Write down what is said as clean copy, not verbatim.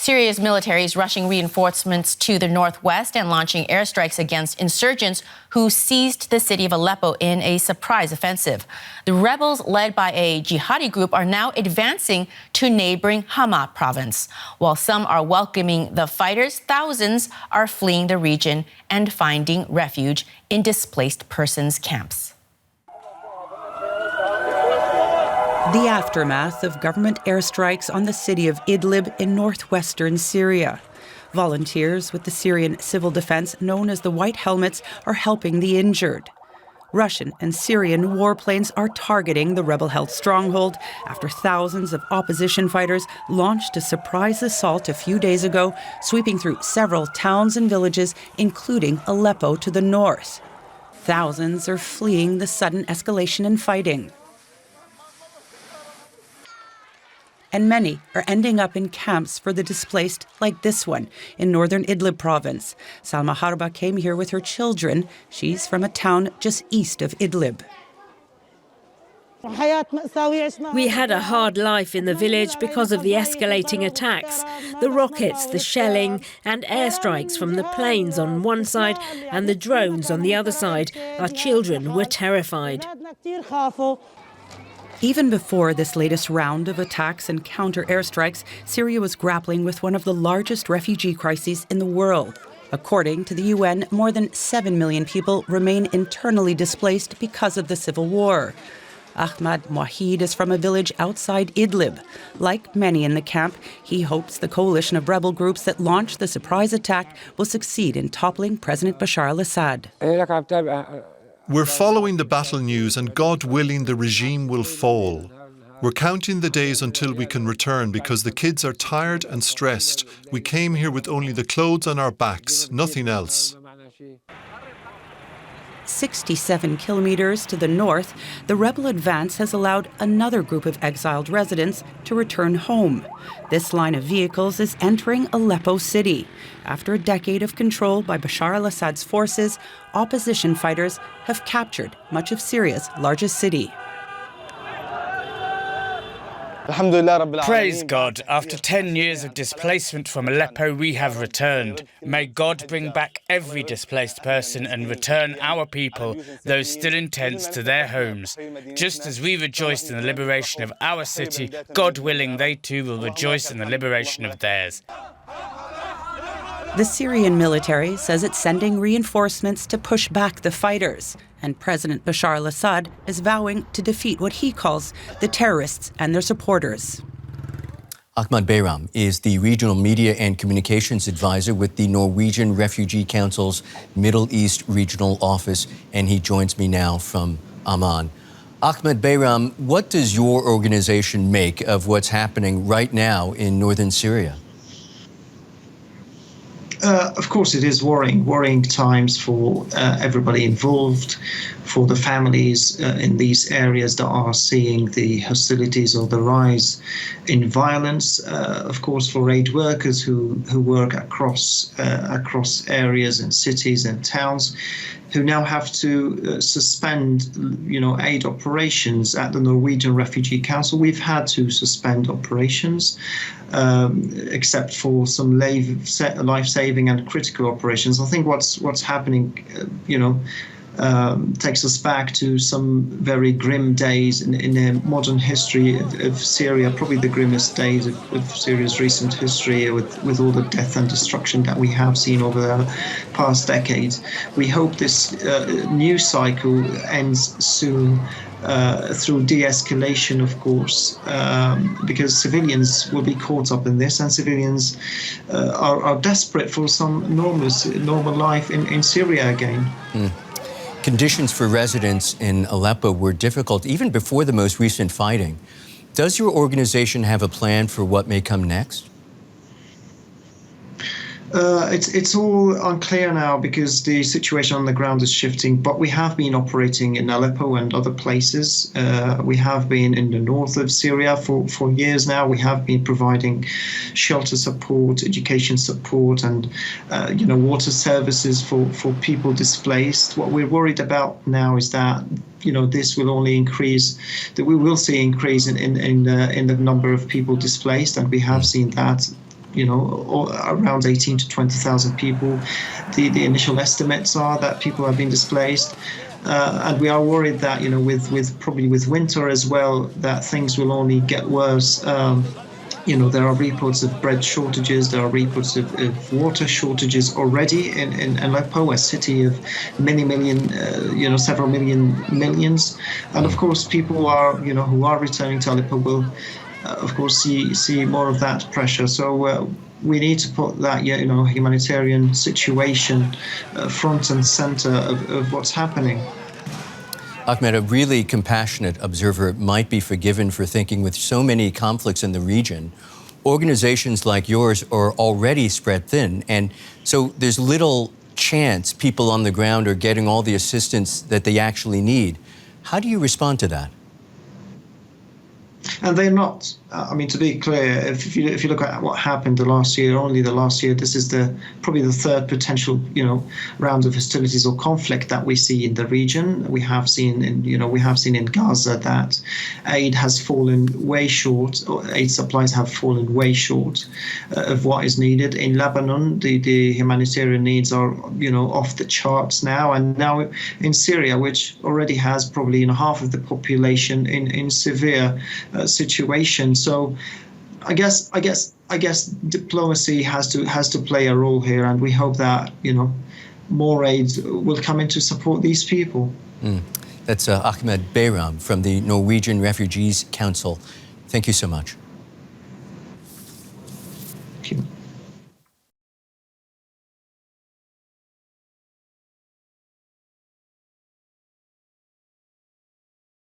Syria's military is rushing reinforcements to the northwest and launching airstrikes against insurgents who seized the city of Aleppo in a surprise offensive. The rebels, led by a jihadi group, are now advancing to neighboring Hama province. While some are welcoming the fighters, thousands are fleeing the region and finding refuge in displaced persons camps. The aftermath of government airstrikes on the city of Idlib in northwestern Syria. Volunteers with the Syrian civil defense known as the White Helmets are helping the injured. Russian and Syrian warplanes are targeting the rebel-held stronghold after thousands of opposition fighters launched a surprise assault a few days ago, sweeping through several towns and villages, including Aleppo to the north. Thousands are fleeing the sudden escalation in fighting. And many are ending up in camps for the displaced, like this one in northern Idlib province. Salma Harba came here with her children. She's from a town just east of Idlib. We had a hard life in the village because of the escalating attacks, the rockets, the shelling and airstrikes from the planes on one side and the drones on the other side. Our children were terrified. Even before this latest round of attacks and counter airstrikes, Syria was grappling with one of the largest refugee crises in the world. According to the UN, more than 7 million people remain internally displaced because of the civil war. Ahmad Bayram is from a village outside Idlib. Like many in the camp, he hopes the coalition of rebel groups that launched the surprise attack will succeed in toppling President Bashar al-Assad. We're following the battle news, and God willing, the regime will fall. We're counting the days until we can return because the kids are tired and stressed. We came here with only the clothes on our backs, nothing else. 67 kilometers to the north, the rebel advance has allowed another group of exiled residents to return home. This line of vehicles is entering Aleppo city. After a decade of control by Bashar al-Assad's forces, opposition fighters have captured much of Syria's largest city. Praise God, after 10 years of displacement from Aleppo, we have returned. May God bring back every displaced person and return our people, those still in tents, to their homes. Just as we rejoiced in the liberation of our city, God willing, they too will rejoice in the liberation of theirs. The Syrian military says it's sending reinforcements to push back the fighters. And President Bashar al-Assad is vowing to defeat what he calls the terrorists and their supporters. Ahmad Bayram is the Regional Media and Communications Advisor with the Norwegian Refugee Council's Middle East Regional Office, and he joins me now from Amman. Ahmad Bayram, what does your organization make of what's happening right now in northern Syria? Of course, it is worrying times for everybody involved, for the families in these areas that are seeing the hostilities or the rise in violence. Of course, for aid workers who work across areas and cities and towns, who now have to suspend, aid operations at the Norwegian Refugee Council. We've had to suspend operations, except for some life-saving and critical operations. I think what's happening, takes us back to some very grim days in the modern history of Syria, probably the grimmest days of Syria's recent history, with all the death and destruction that we have seen over the past decades. We hope this news cycle ends soon through de-escalation, of course, because civilians will be caught up in this, and civilians are desperate for some normal life in Syria again. Conditions for residents in Aleppo were difficult even before the most recent fighting. Does your organization have a plan for what may come next? It's all unclear now because the situation on the ground is shifting, but we have been operating in Aleppo and other places. We have been in the north of Syria for years now. We have been providing shelter support, education support, and water services for people displaced. What we're worried about now is that this will only increase, that we will see increase in the number of people displaced, and we have seen that around 18 to 20,000 people. The initial estimates are that people have been displaced. And we are worried that, with winter as well, that things will only get worse. There are reports of bread shortages, there are reports of water shortages already in Aleppo, a city of several millions. And of course, people who are returning to Aleppo will, of course, see more of that pressure. So we need to put that humanitarian situation front and center of what's happening. Ahmed, a really compassionate observer might be forgiven for thinking with so many conflicts in the region, organizations like yours are already spread thin, and so there's little chance people on the ground are getting all the assistance that they actually need. How do you respond to that? And they're not. To be clear, if you look at what happened only the last year, this is probably the third potential, round of hostilities or conflict that we see in the region. We have seen in Gaza that aid has fallen way short, or aid supplies have fallen way short of what is needed. In Lebanon, the humanitarian needs are, off the charts now, and now in Syria, which already has probably half of the population in severe situation. So I guess diplomacy has to play a role here, and we hope that more aid will come in to support these people. That's Ahmad Bayram from the Norwegian Refugees Council. Thank you so much.